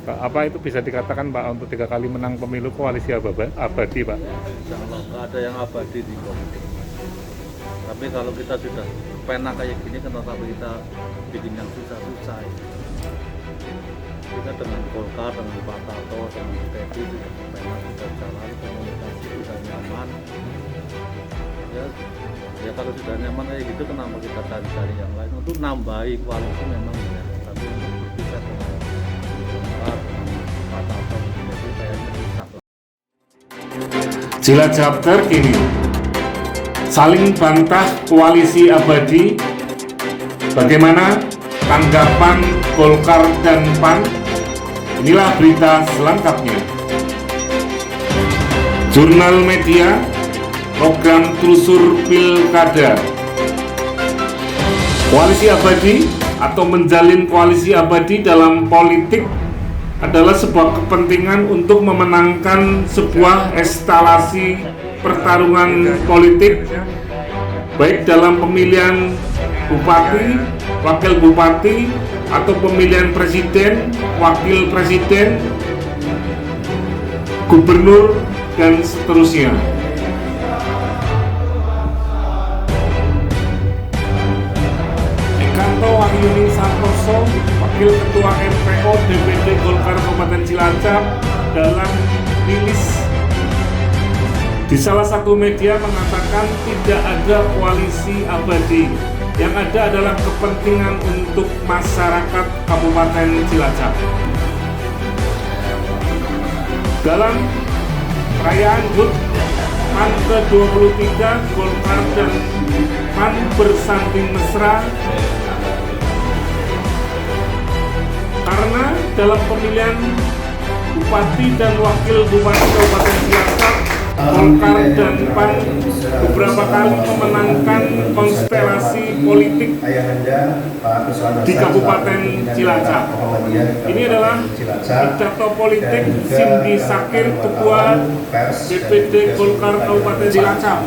Pak, apa itu bisa dikatakan Pak untuk 3 kali menang pemilu koalisi abadi Pak? Insya Allah nggak ada yang abadi di politik. Tapi kalau kita sudah pena kayak gini, kenapa kita bikin yang susah-susah? Kita dengan Golkar, dengan Pak Tato, dengan Teddy sudah pena, sudah jalan, komunikasi sudah nyaman. Ya kalau sudah nyaman kayak gitu, kenapa kita cari-cari yang lain untuk nambahi koalisi memang ya. Tapi untuk berpisah dengan Golkar, dengan Pak Tato, itu kayaknya susah. Cilacap terkini saling bantah koalisi abadi. Bagaimana tanggapan Golkar dan PAN? Inilah berita selengkapnya. Jurnal Media, program telusur Pilkada. Koalisi abadi atau menjalin koalisi abadi dalam politik adalah sebuah kepentingan untuk memenangkan sebuah eskalasi pertarungan politik, baik dalam pemilihan bupati, wakil bupati, atau pemilihan presiden, wakil presiden, gubernur, dan seterusnya. Ekanto Wahyuni Santoso, Wakil Ketua MPO DPD Golkar Kabupaten Cilacap, dalam rilis di salah satu media mengatakan tidak ada koalisi abadi. Yang ada adalah kepentingan untuk masyarakat Kabupaten Cilacap. Dalam perayaan HUT PAN ke-23, Golkar dan PAN bersanding mesra karena dalam pemilihan Bupati dan Wakil Bupati Kabupaten Cilacap, Golkar dan PAN beberapa kali memenangkan konstelasi politik di Kabupaten Cilacap. Ini adalah pidato politik Cindy Sakir, Ketua DPD Golkar Kabupaten Cilacap.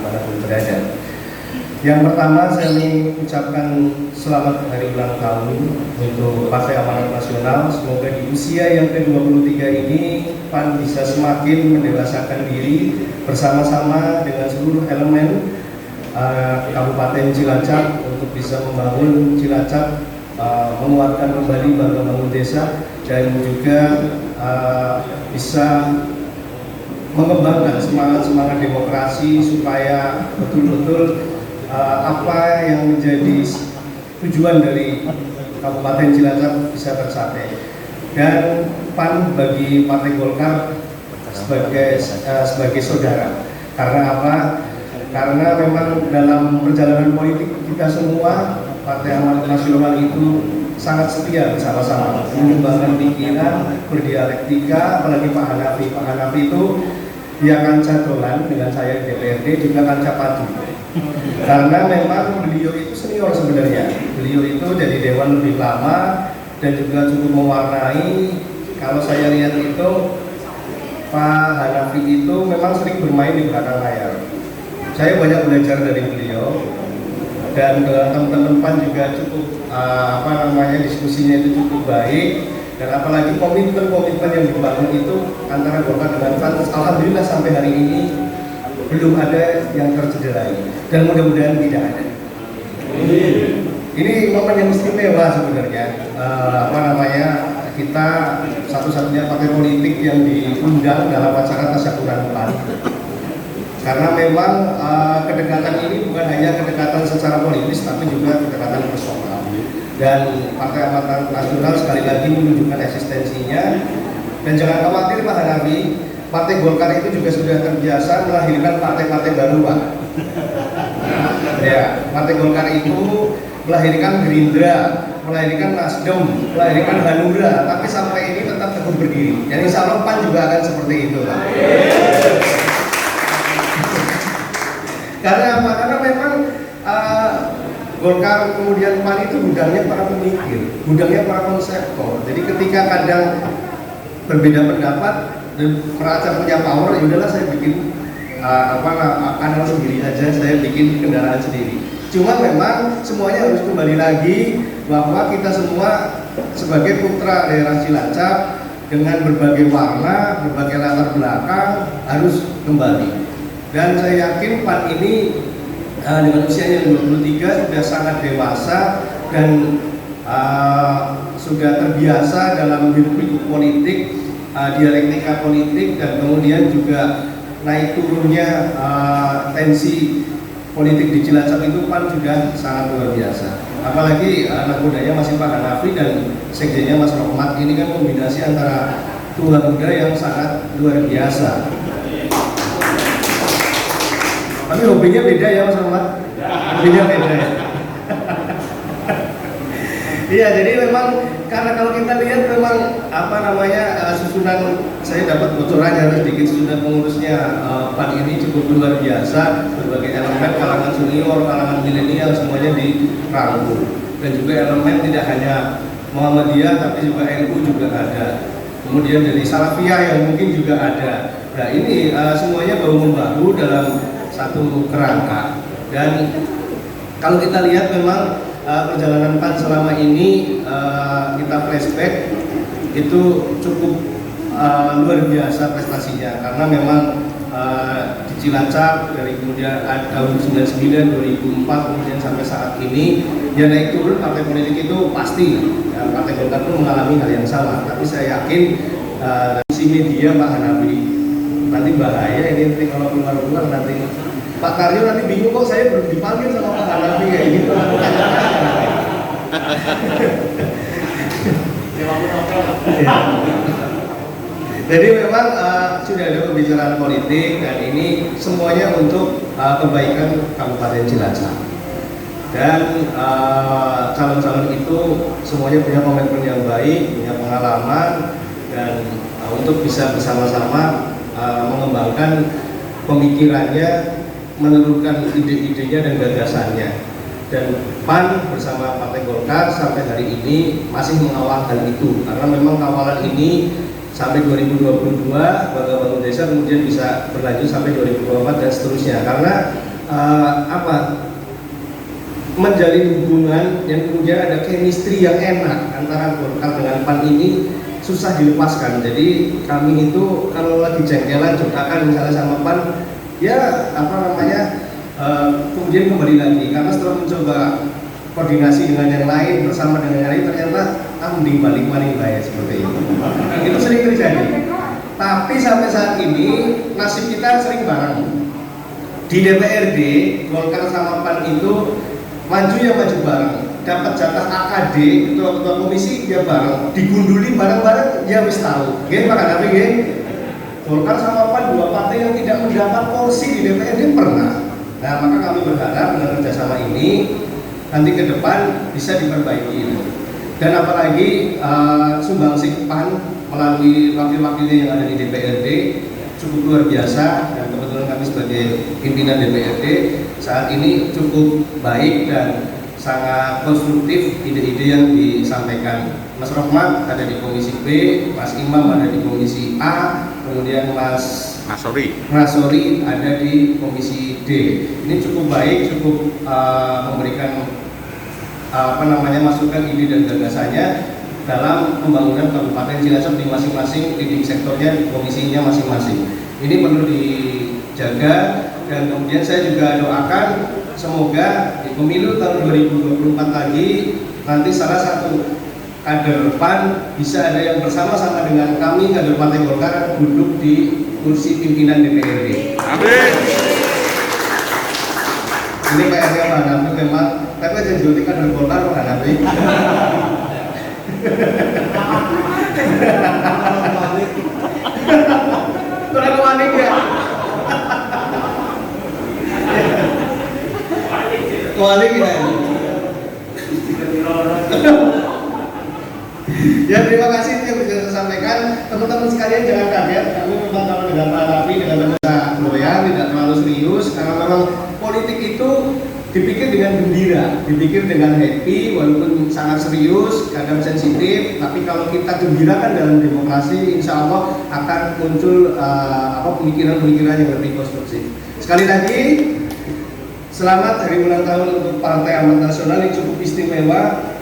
Yang pertama, saya ingin ucapkan selamat hari ulang tahun untuk Partai Amanat Nasional. Semoga di usia yang ke-23 ini PAN bisa semakin mendewasakan diri bersama-sama dengan seluruh elemen Kabupaten Cilacap untuk bisa membangun Cilacap, menguatkan kembali bangun desa, dan juga bisa mengembangkan semangat demokrasi supaya betul-betul apa yang menjadi tujuan dari Kabupaten Cilacap bisa tercapai. Dan PAN bagi Partai Golkar sebagai saudara. Karena apa? Karena memang dalam perjalanan politik kita semua, Partai Amanat Nasional itu sangat setia bersama-sama, menyumbangkan pikiran, berdialektika. Apalagi Pak Hanafi itu dia kanca dolan dengan saya di DPRD, juga kanca padu. Karena memang beliau itu senior sebenarnya. Beliau itu jadi dewan lebih lama dan juga cukup mewarnai. Kalau saya lihat itu Pak Hanafi itu memang sering bermain di belakang layar. Saya banyak belajar dari beliau, dan teman-teman PAN juga cukup diskusinya itu cukup baik. Dan apalagi komitmen-komitmen yang dibangun itu antara Golkar dengan PAN, alhamdulillah sampai hari ini belum ada yang tercederai, dan mudah-mudahan tidak ada. Ini momen yang istimewa sebenarnya. Kita satu-satunya partai politik yang diundang dalam acara tasyakuran PAN. Karena memang kedekatan ini bukan hanya kedekatan secara politis, tapi juga kedekatan personal. Dan Partai Amanat Nasional sekali lagi menunjukkan eksistensinya. Dan jangan khawatir Pak Hanafi, Partai Golkar itu juga sudah terbiasa melahirkan partai-partai baru, Pak. Ya, Partai Golkar itu melahirkan Gerindra, melahirkan Nasdem, melahirkan Hanura, tapi sampai ini tetap teguh berdiri. Dan insya Allah PAN juga akan seperti itu, Pak. Karena apa? Karena memang Golkar kemudian PAN itu gudangnya para pemikir, gudangnya para konseptor. Jadi ketika kadang berbeda pendapat dan merasa punya power, ya udahlah saya bikin kanal sendiri aja, saya bikin kendaraan sendiri. Cuma memang semuanya harus kembali lagi bahwa kita semua sebagai putra daerah Cilacap dengan berbagai warna, berbagai latar belakang harus kembali. Dan saya yakin PAN ini dengan usianya 23 sudah sangat dewasa dan sudah terbiasa dalam hidup politik, dialektika politik, dan kemudian juga naik turunnya tensi politik di Cilacap itu PAN juga sangat luar biasa. Apalagi anak mudanya masih Pak Hanafi dan sekjennya Mas Rohmat, ini kan kombinasi antara tua muda yang sangat luar biasa. Tapi hobinya beda ya Mas Rohmat? Hobinya beda ya? Iya, jadi memang karena kalau kita lihat memang susunan, saya dapat bocorannya sedikit, susunan pengurusnya PAN ini cukup luar biasa, berbagai elemen kalangan senior, kalangan milenial semuanya dirangkul, dan juga elemen tidak hanya Muhammadiyah tapi juga NU juga ada, kemudian dari Salafiyah yang mungkin juga ada. Nah ini semuanya bahu-membahu dalam satu kerangka. Dan kalau kita lihat memang perjalanan PAN selama ini, kita flashback, itu cukup luar biasa prestasinya, karena memang di Cilacap dari kemudian tahun 99, 2004 kemudian sampai saat ini ya naik turun partai politik itu pasti ya, Partai Golkar pun mengalami hal yang sama. Tapi saya yakin si media Pak Hanafi nanti bahaya ini, nanti kalau keluar nanti Pak Karyo nanti bingung kok saya belum dipanggil sama Pak Hanafi kayak gitu. Jadi memang sudah ada pembicaraan politik, dan ini semuanya untuk kebaikan Kabupaten Cilacap. Dan calon-calon itu semuanya punya komitmen yang baik, punya pengalaman, dan untuk bisa bersama-sama mengembangkan pemikirannya, menelurkan ide-idenya dan gagasannya. Dan PAN bersama Partai Golkar sampai hari ini masih mengawal hal itu, karena memang kawalan ini sampai 2022 Bangga Bangun Desa, kemudian bisa berlanjut sampai 2024 dan seterusnya. Karena menjalin hubungan yang kemudian ada chemistry yang enak antara Golkar dengan PAN ini susah dilepaskan. Jadi kami itu kalau lagi jengkelan jodakan misalnya sama PAN, ya kemudian kembali lagi, karena setelah mencoba koordinasi dengan yang lain, bersama dengan yang lain, ternyata mending balik maning baik seperti itu. Itu sering terjadi. Tapi sampai saat ini nasib kita sering bareng. Di DPRD Golkar sama PAN itu maju ya maju bareng, dapat jatah AKD ketua komisi ya bareng, digunduli bareng-bareng ya wis tahu. Nggih Pak Hanafi nggih. Golkar sama PAN dua partai yang tidak mendapat porsi di DPRD pernah. Nah, maka kami berharap dengan kerjasama ini nanti ke depan bisa diperbaiki. Dan apalagi sumbangsih PAN melalui wakil-wakilnya yang ada di DPRD cukup luar biasa, dan kebetulan kami sebagai pimpinan DPRD saat ini cukup baik dan sangat konstruktif ide-ide yang disampaikan. Mas Rohmat ada di Komisi B, Mas Imam ada di Komisi A, kemudian Mas Nasori ada di Komisi D. Ini cukup baik, cukup memberikan masukan ide dan gagasannya dalam pembangunan Kabupaten Cilacap di masing-masing leading sektornya, komisinya masing-masing. Ini perlu dijaga, dan kemudian saya juga doakan semoga di pemilu tahun 2024 lagi nanti salah satu kader PAN bisa ada yang bersama-sama dengan kami kader Partai Golkar duduk di kursi pimpinan DPRD. Amin. Ini PR-nya Pak Hanafi memang, tapi aja jadi kader Golkar Pak Hanafi. Kurang panik ya. Kualik ya. Ya terima kasih yang bisa saya sampaikan. Teman-teman sekalian jangan kaget, kami memang kalau dengan Pak Hanafi dengan teman loyal, tidak terlalu serius, karena memang politik itu dipikir dengan gembira, dipikir dengan happy, walaupun sangat serius, kadang sensitif. Tapi kalau kita gembira kan dalam demokrasi, insya Allah akan muncul pemikiran-pemikiran yang lebih konstruktif. Sekali lagi, selamat hari ulang tahun untuk Partai Amanat Nasional yang cukup istimewa.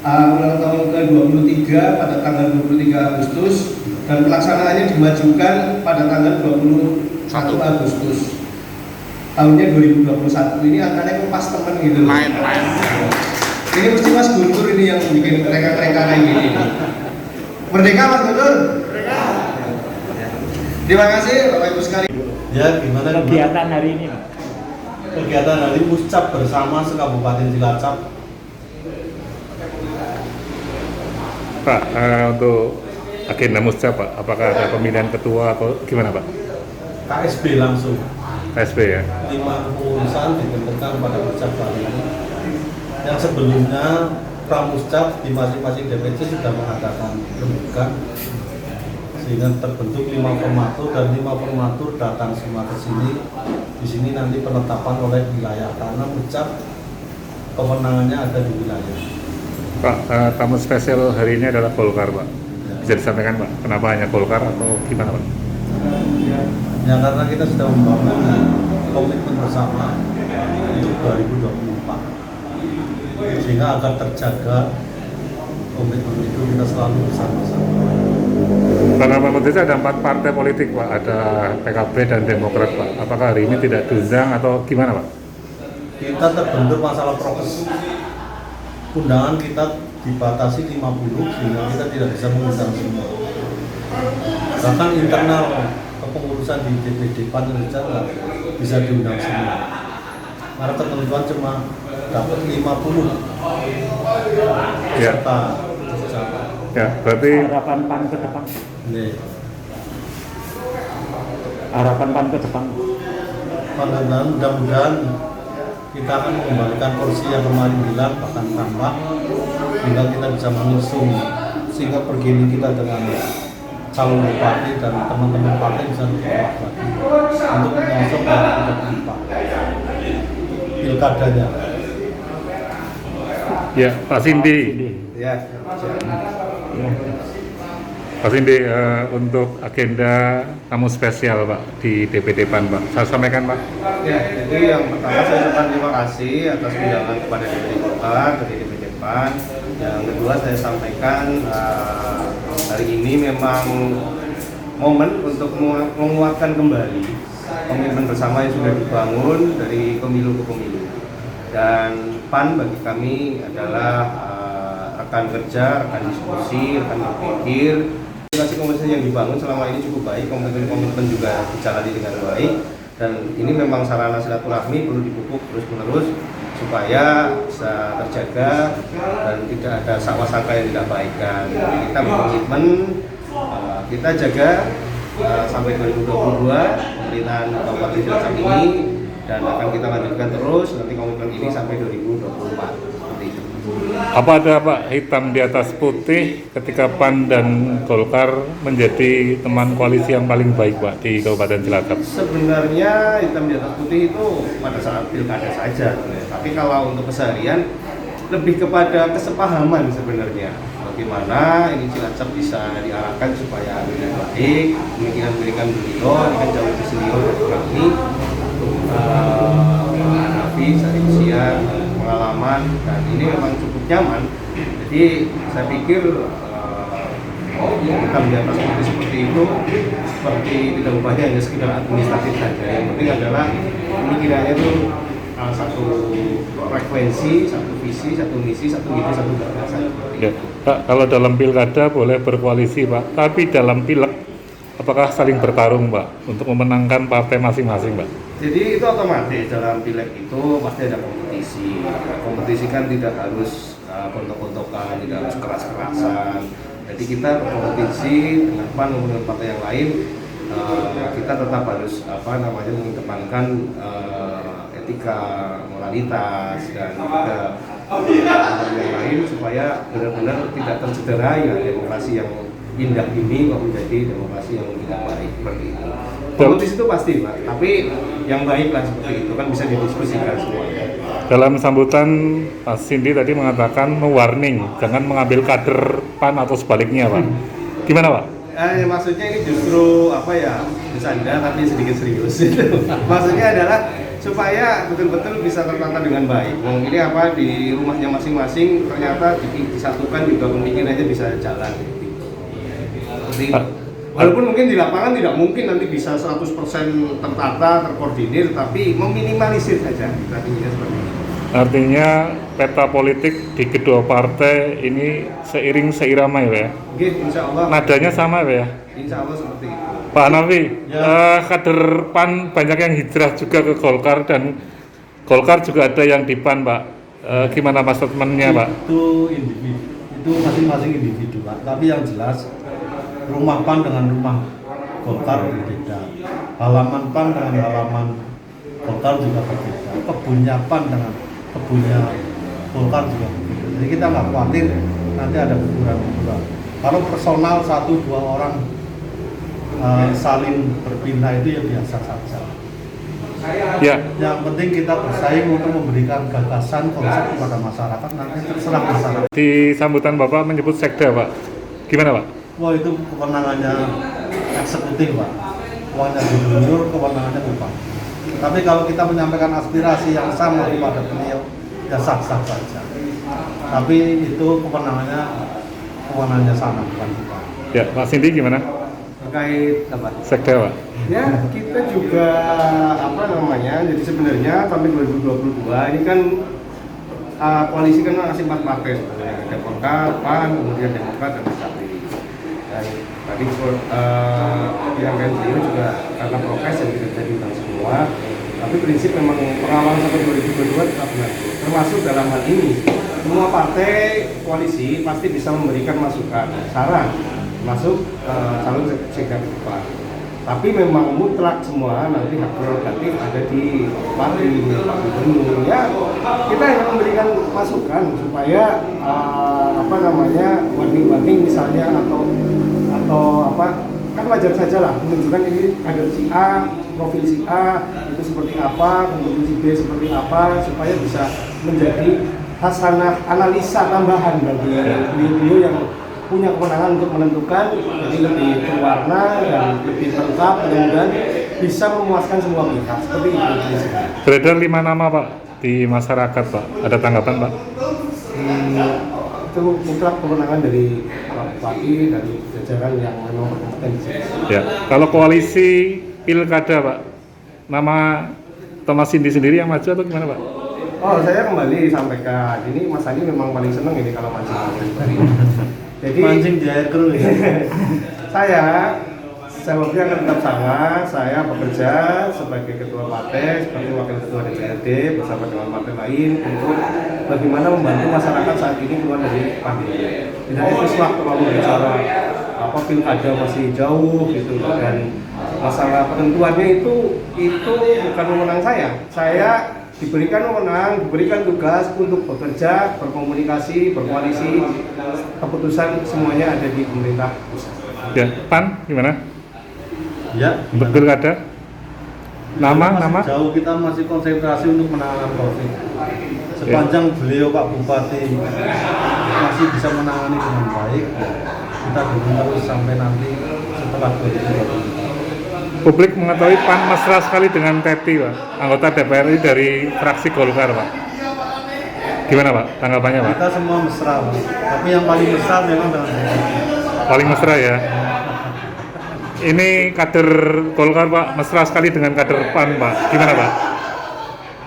ulang tahun ke-23 pada tanggal 23 Agustus dan pelaksanaannya dimajukan pada tanggal 21 Agustus tahunnya 2021. Ini angkanya kok pas temen gitu. Main. Ini mesti Mas Guntur ini yang bikin mereka-mereka kayak gini. Merdeka Mas Guntur. Merdeka. Terima kasih Bapak Ibu sekalian. Ya, gimana kegiatan hari ini, Pak? Kegiatan hari Muscap bersama se-Kabupaten Cilacap. Pak, untuk agenda Muscap Pak, apakah ada pemilihan ketua atau gimana Pak? KSB langsung. KSB ya? 5 kepengurusan ditentukan pada Muscap kali ini. Yang sebelumnya Pramuscap di masing-masing DPC sudah mengadakan rembukan sehingga terbentuk 5 formatur dan 5 formatur datang semua ke sini. Di sini nanti penetapan oleh wilayah karena Muscap kewenangannya ada di wilayah. Pak, tamu spesial hari ini adalah Golkar Pak. Bisa disampaikan Pak, kenapa hanya Golkar atau gimana Pak? Ya karena kita sudah membangun komitmen bersama untuk 2024 sehingga agar terjaga komitmen itu kita selalu bersama-sama. Karena Pak Menteri ada 4 partai politik Pak, ada PKB dan Demokrat Pak. Apakah hari ini tidak diundang atau gimana Pak? Kita terbentur masalah prokes. Undangan kita dibatasi 50 sehingga kita tidak bisa mengundang semua. Bahkan internal kepengurusan di DPD PAN saja nggak bisa diundang semua. Karena ketentuan cuma dapat 50 Ya. peserta. Ya, berarti Harapan PAN ke depan. Nih, Harapan PAN ke depan. mudah-mudahan kita akan mengembalikan kursi yang kemarin hilang bahkan tambah sehingga kita bisa mengusung sehingga pergini kita dengan calon bupati dan teman-teman partai bisa lebih kuat lagi untuk mengusung 2024 pilkadanya. ya Pak Sindi. Ya. Pak Sindi, untuk agenda tamu spesial Pak di DPD PAN Pak, saya sampaikan Pak. Ya, jadi yang pertama saya ucapkan terima kasih atas undangan kepada DPD Golkar dari DPD PAN. Yang kedua saya sampaikan hari ini memang momen untuk menguatkan kembali komitmen bersama yang sudah dibangun dari pemilu ke pemilu. Dan PAN bagi kami adalah rekan kerja, rekan diskusi, rekan berpikir. Komunikasi yang dibangun selama ini cukup baik, komitmen juga dijalani dengan baik, dan ini memang sarana silaturahmi perlu dipupuk terus-menerus supaya bisa terjaga dan tidak ada sangka yang tidak baikkan. Kita berkomitmen kita jaga sampai 2022 pemerintahan Kabupaten Cilacap ini dan akan kita lanjutkan terus nanti komitmen ini sampai 2024. Apa ada Pak hitam di atas putih ketika PAN dan Golkar menjadi teman koalisi yang paling baik Pak di Kabupaten Cilacap? Sebenarnya hitam di atas putih itu pada saat pilkada saja, tapi kalau untuk keseharian lebih kepada kesepahaman sebenarnya. Bagaimana ini Cilacap bisa diarahkan supaya lebih baik, pemikiran-pemikiran beliau ini kan jauh lebih senior dari kami, tapi dari usia, pengalaman, dan ini memang cukup nyaman. Jadi saya pikir hitam di atas putih seperti itu seperti tidak ubahnya hanya sekedar administratif saja. Yang penting adalah pemikirannya itu satu frekuensi, satu visi, satu misi, satu ide, satu gagasan. Ya, Pak, kalau dalam pilkada boleh berkoalisi Pak, tapi dalam pileg apakah saling bertarung Pak untuk memenangkan partai masing-masing Pak? Jadi itu otomatis dalam pileg itu pasti ada kompetisi. Kompetisi kan tidak harus kontok-kontokan, tidak harus keras-kerasan. Jadi kita berkompetisi dengan PAN maupun dengan partai yang lain, kita tetap harus mengedepankan etika, moralitas, dan juga yang lain supaya benar-benar tidak tercederai demokrasi yang indah ini kok menjadi demokrasi yang tidak baik seperti itu. Kompetisi itu pasti Pak, tapi yang baik lah seperti itu kan bisa didiskusikan semuanya. Dalam sambutan Pak Sindi tadi mengatakan warning jangan mengambil kader PAN atau sebaliknya Pak. Gimana Pak? Maksudnya ini justru bercanda tapi sedikit serius. Maksudnya adalah supaya betul-betul bisa tertata dengan baik. Ini apa di rumahnya masing-masing ternyata disatukan juga pemikirannya bisa jalan. Seperti itu. Walaupun mungkin di lapangan tidak mungkin nanti bisa 100% tertata, terkoordinir, tapi meminimalisir saja. Tadinya seperti itu. Artinya peta politik di kedua partai ini seiring seirama ya? Oke, insya Allah. Nadanya sama ya? Insya Allah seperti itu. Pak Hanafi, Ya. kader PAN banyak yang hijrah juga ke Golkar dan Golkar juga ada yang di PAN, Pak. Gimana statementnya, Pak? Itu individu, itu masing-masing individu, Pak. Tapi yang jelas rumah PAN dengan rumah Golkar berbeda. Halaman PAN dengan halaman Golkar juga berbeda. Kebunnya PAN dengan kebunnya Golkar juga berbeda. Jadi kita nggak khawatir nanti ada benturan-benturan. Kalau personal 1-2 orang saling berpindah itu ya biasa saja. Ya, Yang penting kita bersaing untuk memberikan gagasan konsep kepada masyarakat, nanti terserah masyarakat. di sambutan Bapak menyebut sekda, Pak. Gimana, Pak? Wah, itu kewenangannya eksekutif, Pak. Kewenangannya gubernur, kewenangannya bupati. Tapi kalau kita menyampaikan aspirasi yang sama kepada beliau, ya sah-sah saja. Tapi itu kewenangannya sana, bukan kita. Ya, Pak Cindy gimana? Terkait apa? Sekda, Pak. Ya, kita juga apa namanya? Jadi sebenarnya sampai 2022 ini kan koalisi kan masih 4 partai sebenarnya. Ada Golkar, PAN, kemudian Demokrat dan PKB. Dan tadi yang beliau juga karena prokes yang tidak bisa diundang semua. Tapi prinsip memang pengawalan sampai 2022 tetap berlaku. Termasuk dalam hal ini, semua partai koalisi pasti bisa memberikan masukan, saran, termasuk calon sekda depan. Tapi memang mutlak semua nanti hak prerogatif ada di Bupati, Pak Gubernur. Ya, kita hanya memberikan masukan supaya warning misalnya atau apa, kan wajar saja lah menunjukkan ini kader si A, profil si A itu seperti apa, kemudian si B seperti apa, supaya bisa menjadi hasanah analisa tambahan bagi beliau yang punya kewenangan untuk menentukan, jadi lebih berwarna dan lebih lengkap, mudah-mudahan bisa memuaskan semua pihak. Seperti itu. Beredar 5 nama, Pak, di masyarakat, Pak. Ada tanggapan, Pak? Itu mutlak kewenangan dari Pak Bupati, dari jajaran yang memang berkompetensi. Ya, kalau koalisi pilkada, Pak, nama Thomas Cindy sendiri yang maju atau gimana, Pak? Oh, saya kembali sampaikan, ini Mas Andi memang paling seneng ini kalau mancing. Jadi Mancing di air keruh ya. saya jawabnya akan tetap sama. Saya bekerja sebagai ketua partai, sebagai wakil ketua DPRD bersama dengan partai lain untuk bagaimana membantu masyarakat saat ini keluar dari pandemi. Tidak etis lah kalau bicara pilkada masih jauh gitu, dan masalah penentuannya itu bukan wewenang saya. Saya diberikan wewenang, diberikan tugas untuk bekerja, berkomunikasi, berkoalisi. Keputusan semuanya ada di pemerintah pusat. Ya, PAN gimana? Ya, Untuk pilkada? Nama? jauh kita masih konsentrasi untuk menangani COVID. Sepanjang beliau Pak Bupati masih bisa menangani dengan baik, kita dukung terus sampai nanti setelah 2020. Publik mengetahui PAN mesra sekali dengan Teti, Pak, anggota DPR dari fraksi Golkar, Pak. Gimana, Pak, tanggapannya, Pak? Kita semua mesra, Pak. Tapi yang paling besar memang dengan Teti. Paling mesra ya? Ini kader Golkar, Pak, mesra sekali dengan kader PAN, Pak. Gimana, Pak?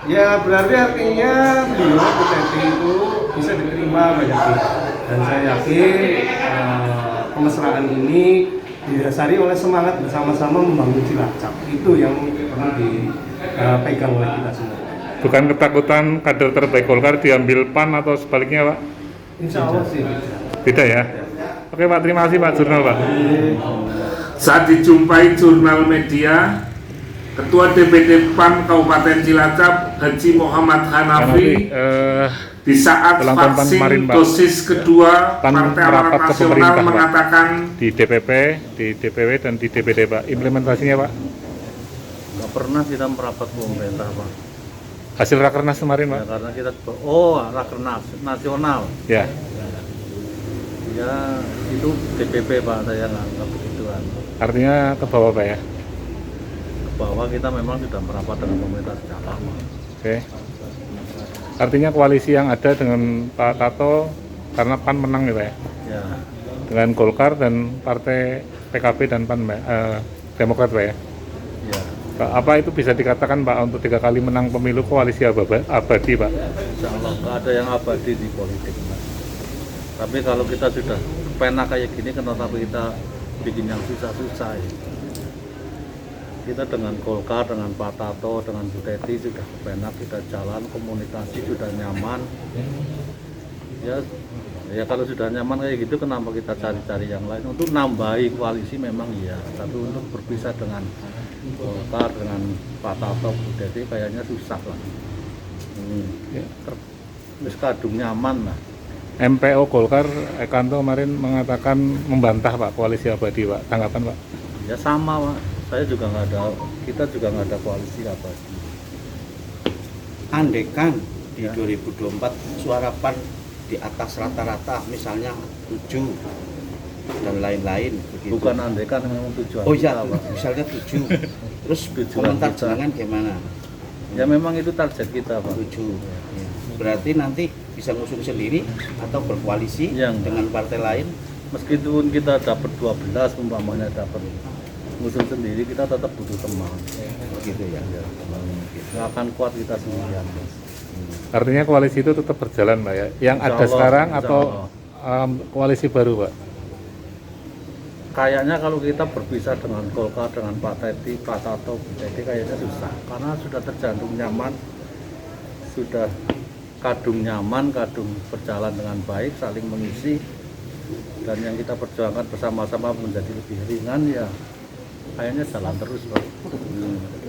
Ya berarti artinya beliau potensi itu bisa diterima banyak pihak, dan saya yakin kemesraan ini didasari oleh semangat bersama-sama membangun Cilacap. Itu yang perlu dipegang oleh kita semua. Bukan ketakutan kader terbaik Golkar diambil PAN atau sebaliknya, Pak? Insya Allah sih. Tidak ya? Oke, Pak, terima kasih, Pak Jurnal, Pak. Saat dijumpai jurnal media, Ketua DPD PAN Kabupaten Cilacap, Haji Muhammad Hanafi, di saat vaksin kemarin, dosis kedua PAN Partai Amanat merapat ke Nasional pemerintah, Pak. mengatakan di DPP, di DPW, dan di DPD, Pak. Implementasinya, Pak? Nggak pernah kita merapat ke pemerintah, Pak. Hasil Rakernas kemarin, Pak? Ya, karena kita Rakernas nasional. Ya. Ya itu DPP, Pak, saya nggak begituan. Artinya ke bawah, Pak, ya? Ke bahwa kita memang sudah merapat dengan pemerintah sejak lama. Oke. Artinya koalisi yang ada dengan Pak Tato karena PAN menang ya Pak ya? Ya, Dengan Golkar dan partai PKB dan PAN Pak, Demokrat Pak ya? ya. Pak, apa itu bisa dikatakan Pak untuk 3 kali menang pemilu koalisi abadi Pak? Insya Allah nggak ada yang abadi di politik, Mas. Tapi kalau kita sudah pena kayak gini, kenapa kita bikin yang susah-susah ya? Kita dengan Golkar, dengan Pak Tato, dengan Bu Teti sudah kepenak, kita jalan, komunikasi sudah nyaman. Ya kalau sudah nyaman kayak gitu, kenapa kita cari-cari yang lain? Untuk nambahi koalisi memang iya, tapi untuk berpisah dengan Golkar, dengan Pak Tato, Bu Teti kayaknya susah lah. Ya. Terus kadung nyaman lah. MPO Golkar Ekanto kemarin mengatakan membantah Pak koalisi abadi Pak. Tanggapan Pak? Ya sama Pak. Saya juga nggak ada, kita juga nggak ada koalisi abadi. Andekan di Ya. 2024 suara PAN di atas rata-rata, misalnya 7 dan lain-lain begitu. Bukan andekan memang tujuan Oh iya, kita, Pak. misalnya 7. Terus Tujuan komentar kita. jenengan gimana? Ya memang itu target kita Pak. 7. Ya. Berarti nanti bisa ngusung sendiri atau berkoalisi Yang dengan partai lain. meskipun kita dapat 12 umpamanya dapat ngusung sendiri, kita tetap butuh teman. Begitu ya. Nggak akan kuat kita sendirian. Artinya koalisi itu tetap berjalan Pak ya? Yang Insya ada Allah, sekarang insya atau Allah. koalisi baru Pak? Kayaknya kalau kita berpisah dengan Golkar, dengan Pak Teti, Pak Tato, Bu Teti kayaknya susah. Karena sudah terjantung nyaman, sudah kadung nyaman, kadung berjalan dengan baik, saling mengisi. Dan yang kita perjuangkan bersama-sama menjadi lebih ringan ya kayaknya jalan terus Pak.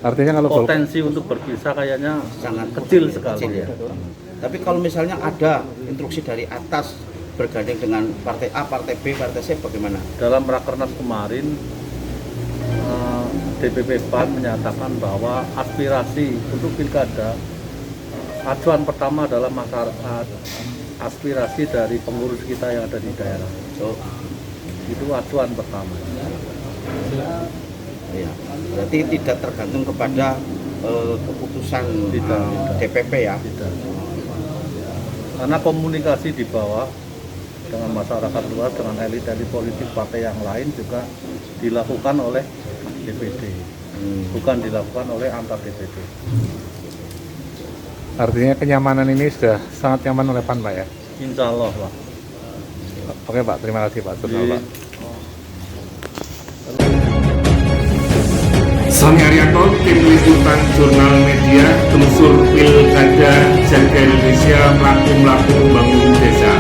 Artinya kalau Golkar, Potensi untuk berpisah kayaknya Sangat kecil sekali kecil ya. Tapi kalau misalnya ada instruksi dari atas bergandeng dengan partai A, partai B, partai C, bagaimana? Dalam rakernas kemarin DPP PAN menyatakan bahwa aspirasi untuk pilkada, acuan pertama adalah masyarakat, aspirasi dari pengurus kita yang ada di daerah. So, Itu acuan pertama. ya. Berarti tidak tergantung kepada keputusan Tidak. DPP ya. Tidak. Karena komunikasi di bawah dengan masyarakat luas, dengan elit-elit politik partai yang lain juga dilakukan oleh DPD, bukan dilakukan oleh antar DPD. artinya kenyamanan ini sudah sangat nyaman oleh PAN Pak ya? Insya Allah Pak. Oke Pak, terima kasih Pak. Terima Di- Pak. Sony Arianto, tim liputan Jurnal Media, telusur Pilkada Jaga Indonesia, pelaku-pelaku bangun desa.